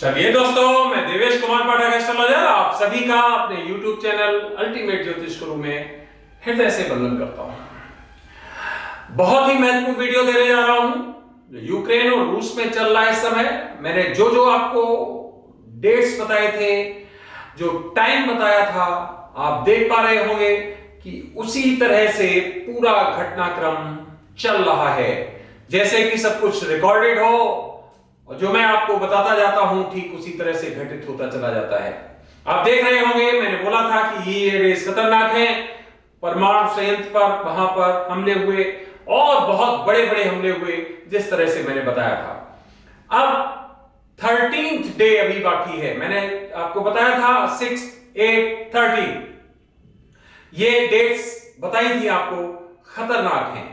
चलिए दोस्तों, मैं देवेश कुमार पाठक एस्ट्रोलॉजर आप सभी का अपने YouTube चैनल अल्टीमेट ज्योतिष गुरु में हृदय से वंदन करता हूं। बहुत ही महत्वपूर्ण वीडियो देने जा रहा हूं जो यूक्रेन और रूस में चल रहा है इस समय। मैंने जो आपको डेट्स बताए थे, जो टाइम बताया था, आप देख पा रहे होंगे कि उसी तरह से पूरा घटनाक्रम चल रहा है, जैसे कि सब कुछ रिकॉर्डेड हो और जो मैं आपको बताता जाता हूं ठीक उसी तरह से घटित होता चला जाता है। आप देख रहे होंगे, मैंने बोला था कि ये रेस खतरनाक है। परमाणु संयंत्र पर वहां पर हमले हुए और बहुत बड़े बड़े हमले हुए, जिस तरह से मैंने बताया था। अब 13th डे अभी बाकी है। मैंने आपको बताया था 6, 8, 13 ये डेट्स बताई थी आपको, खतरनाक हैं।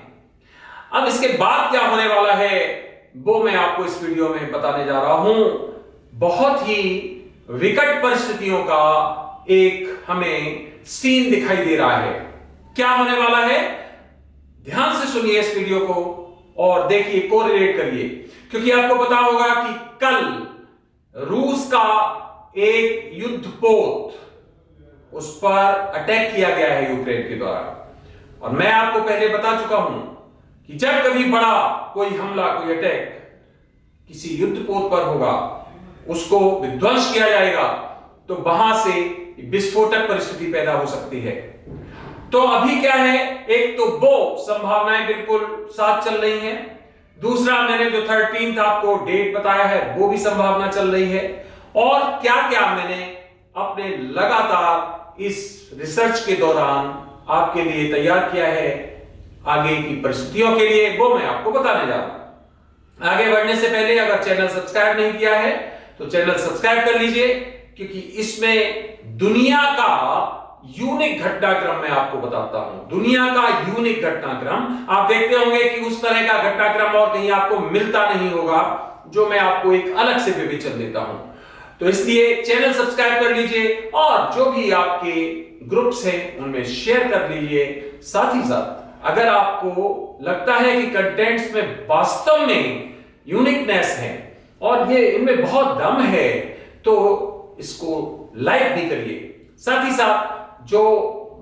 अब इसके बाद क्या होने वाला है वो मैं आपको इस वीडियो में बताने जा रहा हूं। बहुत ही विकट परिस्थितियों का एक हमें सीन दिखाई दे रहा है। क्या होने वाला है, ध्यान से सुनिए इस वीडियो को और देखिए, कोरिलेट करिए, क्योंकि आपको पता होगा कि कल रूस का एक युद्धपोत, उस पर अटैक किया गया है यूक्रेन के द्वारा। और मैं आपको पहले बता चुका हूं कि जब कभी बड़ा कोई हमला, कोई अटैक किसी युद्धपोत पर होगा, उसको विध्वंस किया जाएगा, तो वहां से विस्फोटक परिस्थिति पैदा हो सकती है। तो अभी क्या है, एक तो वो संभावनाएं बिल्कुल साथ चल रही हैं, दूसरा मैंने जो 13th आपको डेट बताया है वो भी संभावना चल रही है। और क्या क्या मैंने अपने लगातार इस रिसर्च के दौरान आपके लिए तैयार किया है आगे की परिस्थितियों के लिए, वो मैं आपको बताने जा रहा हूं। आगे बढ़ने से पहले अगर चैनल सब्सक्राइब नहीं किया है तो चैनल सब्सक्राइब कर लीजिए, क्योंकि इसमें दुनिया का यूनिक घटनाक्रम मैं आपको बताता हूं। दुनिया का यूनिक घटनाक्रम आप देखते होंगे कि उस तरह का घटनाक्रम और कहीं आपको मिलता नहीं होगा, जो मैं आपको एक अलग से विवेचन देता हूं। तो इसलिए चैनल सब्सक्राइब कर लीजिए और जो भी आपके ग्रुप्स हैं उनमें शेयर कर लीजिए। साथ ही साथ अगर आपको लगता है कि कंटेंट्स में वास्तव में यूनिकनेस है और ये इनमें बहुत दम है, तो इसको लाइक भी करिए। साथ ही साथ जो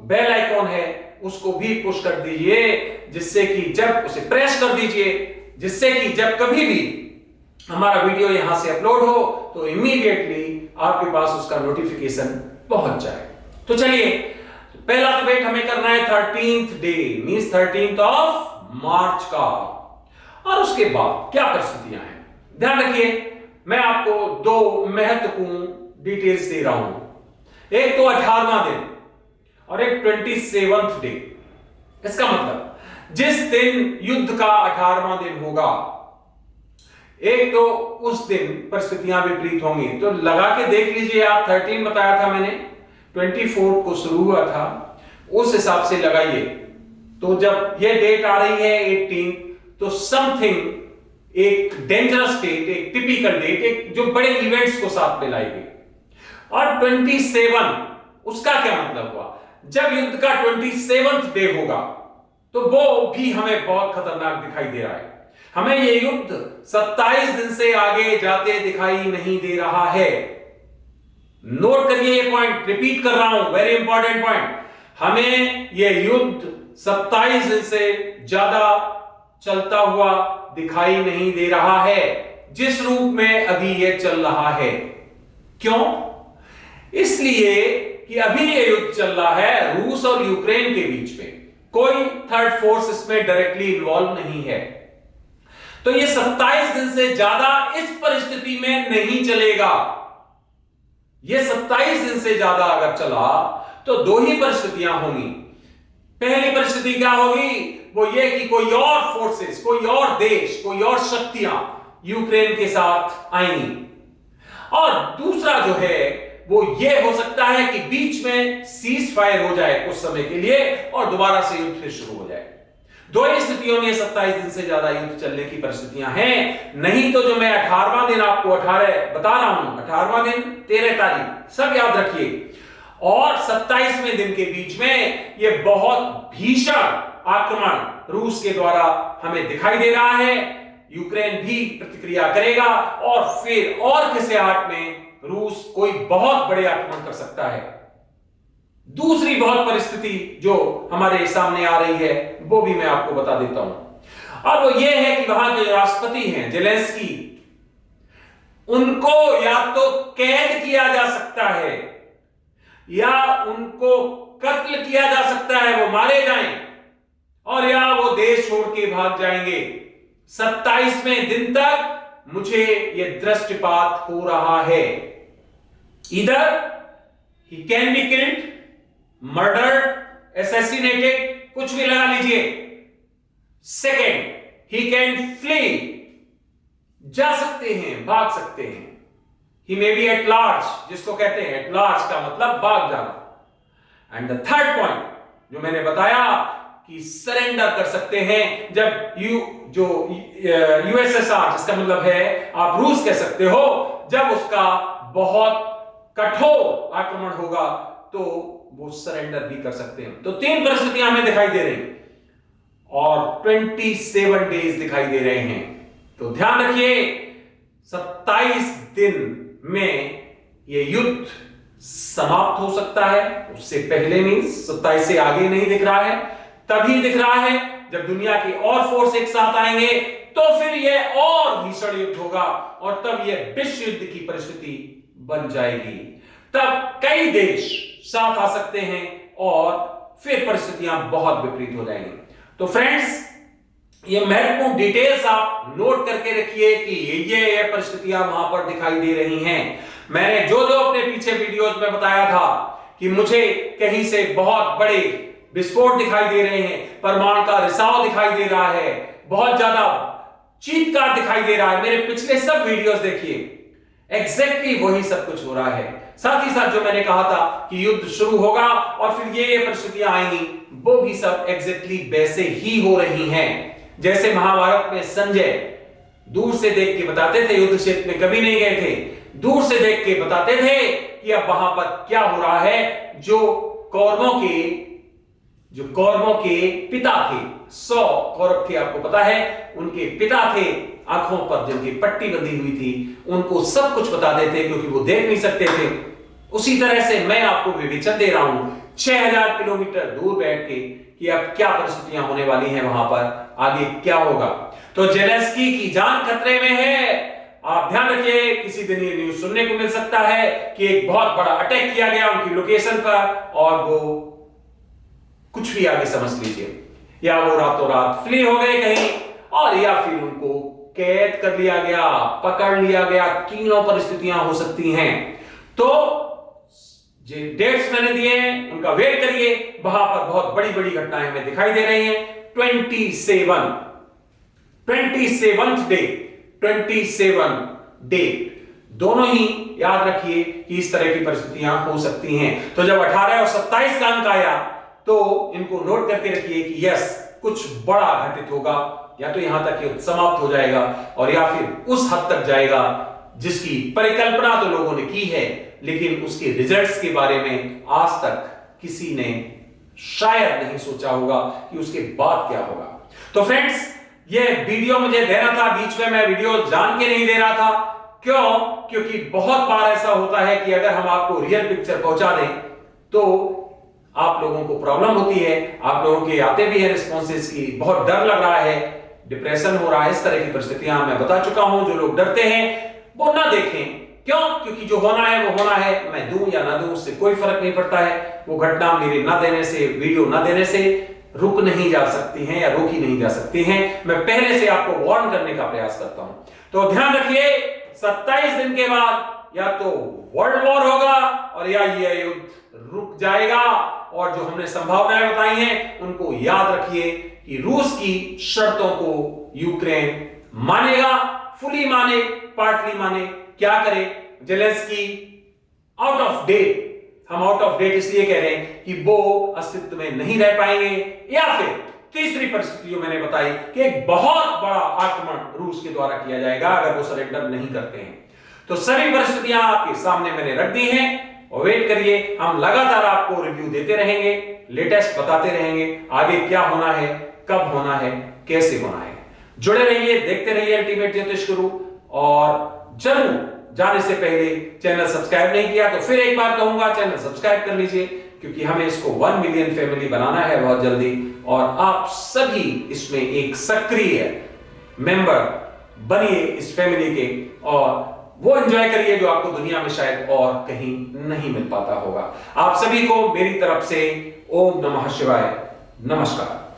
बेल आइकॉन है उसको भी पुश कर दीजिए, जिससे कि जब उसे प्रेस कर दीजिए, जिससे कि जब कभी भी हमारा वीडियो यहां से अपलोड हो तो इमीडिएटली आपके पास उसका नोटिफिकेशन पहुंच जाए। तो चलिए, पहला डिबेट हमें करना है 13th day, means 13th of March का। और उसके बाद क्या परिस्थितियां हैं, ध्यान रखिए। मैं आपको दो महत्वपूर्ण डिटेल्स दे रहा हूं, एक तो 18वां दिन और एक 27th डे। इसका मतलब जिस दिन युद्ध का 18वां दिन होगा, एक तो उस दिन परिस्थितियां विपरीत होंगी। तो लगा के देख लीजिए आप, 13 बताया था मैंने, 24 को शुरू हुआ था, उस हिसाब से लगाइए। तो जब ये डेट आ रही है 18, तो समथिंग एक डेंजरस डेट, एक टिपिकल डेट, एक जो बड़े इवेंट्स को साथ में लाएगी। और 27, उसका क्या मतलब हुआ, जब युद्ध का 27th डे होगा तो वो भी हमें बहुत खतरनाक दिखाई दे रहा है। हमें ये युद्ध 27 दिन से आगे जाते दिखाई नहीं दे रहा है। नोट करिए ये पॉइंट, रिपीट कर रहा हूं, वेरी इंपॉर्टेंट पॉइंट। हमें यह युद्ध 27 दिन से ज्यादा चलता हुआ दिखाई नहीं दे रहा है, जिस रूप में अभी यह चल रहा है। क्यों? इसलिए कि अभी यह युद्ध चल रहा है रूस और यूक्रेन के बीच में, कोई थर्ड फोर्स इसमें डायरेक्टली इन्वॉल्व नहीं है। तो यह 27 दिन से ज्यादा इस परिस्थिति में नहीं चलेगा। ये 27 दिन से ज्यादा अगर चला तो दो ही परिस्थितियां होंगी। पहली परिस्थिति क्या होगी, वो ये कि कोई और फोर्सेस, कोई और देश, कोई और शक्तियां यूक्रेन के साथ आएंगी। और दूसरा जो है वो ये हो सकता है कि बीच में सीज फायर हो जाए कुछ समय के लिए और दोबारा से युद्ध फिर शुरू हो जाए। दो ही स्थितियों में 27 दिन से ज्यादा युद्ध चलने की परिस्थितियां हैं। नहीं तो जो मैं 18वां दिन आपको 18 बता रहा हूं, 18वां दिन 13 तारीख, सब याद रखिए, और 27वें दिन के बीच में यह बहुत भीषण आक्रमण रूस के द्वारा हमें दिखाई दे रहा है। यूक्रेन भी प्रतिक्रिया करेगा और फिर और किसी हाट में रूस कोई बहुत बड़े आक्रमण कर सकता है। दूसरी बहुत परिस्थिति जो हमारे सामने आ रही है वो भी मैं आपको बता देता हूं, और वो ये है कि वहां के राष्ट्रपति हैं जेलेंस्की, उनको या तो कैद किया जा सकता है या उनको कत्ल किया जा सकता है, वो मारे जाएं, और या वो देश छोड़ के भाग जाएंगे। 27वें दिन तक मुझे यह दृष्टिपात हो रहा है। इधर he can be killed, murdered, assassinated, कुछ भी लगा लीजिए। सेकेंड, ही कैन फ्ली, जा सकते हैं, भाग सकते हैं। ही मे बी एट लार्ज, जिसको कहते हैं एट लार्ज का मतलब भाग जाना। एंड द थर्ड पॉइंट जो मैंने बताया कि सरेंडर कर सकते हैं, जब यूएसएसआर, जिसका मतलब है आप रूस कह सकते हो, जब उसका बहुत कठोर आक्रमण होगा तो वो सरेंडर भी कर सकते हैं। तो तीन परिस्थितियां हमें दिखाई दे रही और 27 डेज दिखाई दे रहे हैं। तो ध्यान रखिए 27 दिन में यह युद्ध समाप्त हो सकता है, उससे पहले मींस 27 से आगे नहीं दिख रहा है। तभी दिख रहा है जब दुनिया के और फोर्स एक साथ आएंगे, तो फिर यह और भीषण युद्ध होगा और तब यह विश्व युद्ध की परिस्थिति बन जाएगी। तब कई देश साथ आ सकते हैं और फिर परिस्थितियां बहुत विपरीत हो जाएंगी। तो फ्रेंड्स, ये महत्वपूर्ण डिटेल्स आप नोट करके रखिए कि ये परिस्थितियां वहां पर दिखाई दे रही हैं। मैंने जो अपने पीछे वीडियोस में बताया था कि मुझे कहीं से बहुत बड़े विस्फोट दिखाई दे रहे हैं, परमाणु का रिसाव दिखाई दे रहा है, बहुत ज्यादा चीत्कार दिखाई दे रहा है, मेरे पिछले सब वीडियोस देखिए, एग्जैक्टली वही सब कुछ हो रहा है। साथ ही साथ जो मैंने कहा था कि युद्ध शुरू होगा और फिर ये परिस्थितियां आएंगी, वो भी सब एग्जैक्टली वैसे ही हो रही हैं। जैसे महाभारत में संजय दूर से देख के बताते थे, युद्ध क्षेत्र में कभी नहीं गए थे, दूर से देख के बताते थे कि अब वहां पर क्या हो रहा है। जो कौरवों के पिता थे, 100 कौरव थे, आपको पता है, उनके पिता थे, आंखों पर जिनकी पट्टी बंधी हुई थी, उनको सब कुछ बताते थे क्योंकि वो देख नहीं सकते थे। उसी तरह से मैं आपको विवेचन दे रहा हूं 6000 किलोमीटर दूर बैठ के कि अब क्या परिस्थितियां होने वाली हैं, वहां पर आगे क्या होगा। तो जेलेंस्की की जान खतरे में है। आप ध्यान रखिए, किसी दिन ये न्यूज सुनने को मिल सकता है कि एक बहुत बड़ा अटैक किया गया उनकी लोकेशन पर और वो कुछ भी आगे समझ लीजिए, या वो रातों रात फ्ली हो गए कहीं, और या फिर उनको कैद कर लिया गया, पकड़ लिया गया। तीनों परिस्थितियां हो सकती हैं। तो जो डेट्स मैंने दिए हैं उनका वेट करिए, वहां पर बहुत बड़ी बड़ी घटनाएं हमें दिखाई दे रही हैं। 27 डे दोनों ही याद रखिए कि इस तरह की परिस्थितियां हो सकती हैं। तो जब 18 और 27 का अंक आया तो इनको नोट करके रखिए कि यस, कुछ बड़ा घटित होगा, या तो यहां तक युद्ध समाप्त हो जाएगा और या फिर उस हद तक जाएगा जिसकी परिकल्पना तो लोगों ने की है, लेकिन उसके रिजल्ट्स के बारे में आज तक किसी ने शायद नहीं सोचा होगा कि उसके बाद क्या होगा। तो फ्रेंड्स, ये वीडियो मुझे देना था, बीच में मैं वीडियो जान के नहीं दे रहा था। क्यों? क्योंकि बहुत बार ऐसा होता है कि अगर हम आपको रियल पिक्चर पहुंचा दें तो आप लोगों को प्रॉब्लम होती है, आप लोगों के आते भी है रिस्पॉन्सेस की, बहुत डर लग रहा है, डिप्रेशन हो रहा है, इस तरह की परिस्थितियां मैं बता चुका हूं। जो लोग डरते हैं वो ना देखें। क्यों? क्योंकि जो होना है वो होना है, मैं दूं या ना दूं उससे कोई फर्क नहीं पड़ता है। वो घटना मेरे ना देने से, वीडियो ना देने से रुक नहीं जा सकती हैं या रोकी नहीं जा सकती हैं। मैं पहले से आपको वार्न करने का प्रयास करता हूं। तो ध्यान रखिए, 27 दिन के बाद या तो वर्ल्ड वॉर होगा और या यह युद्ध रुक जाएगा। और जो हमने संभावनाएं बताई हैं उनको याद रखिए कि रूस की शर्तों को यूक्रेन मानेगा, फुली माने, पार्टली माने, क्या करे। जेलेंस्की आउट ऑफ डेट, हम आउट ऑफ डेट इसलिए कह रहे हैं कि वो अस्तित्व में नहीं रह पाएंगे, या फिर तीसरी परिस्थिति जो मैंने बताई कि एक बहुत बड़ा आक्रमण रूस के द्वारा किया जाएगा अगर वो सरेंडर नहीं करते हैं। तो सभी परिस्थितियां आपके सामने मैंने रख दी हैं और वेट करिए, हम लगातार आपको रिव्यू देते रहेंगे, लेटेस्ट बताते रहेंगे, आगे क्या होना है, कब होना है, कैसे होना है। जुड़े रहिए, देखते रहिए अल्टीमेट ज्योतिष गुरु। और जरूर जाने से पहले चैनल सब्सक्राइब नहीं किया तो फिर एक बार कहूंगा चैनल सब्सक्राइब कर लीजिए, क्योंकि हमें इसको 1 मिलियन फैमिली बनाना है बहुत जल्दी। और आप सभी इसमें एक सक्रिय मेंबर बनिए इस फैमिली के, और वो एंजॉय करिए जो आपको दुनिया में शायद और कहीं नहीं मिल पाता होगा। आप सभी को मेरी तरफ से ओम नमः शिवाय, नमस्कार।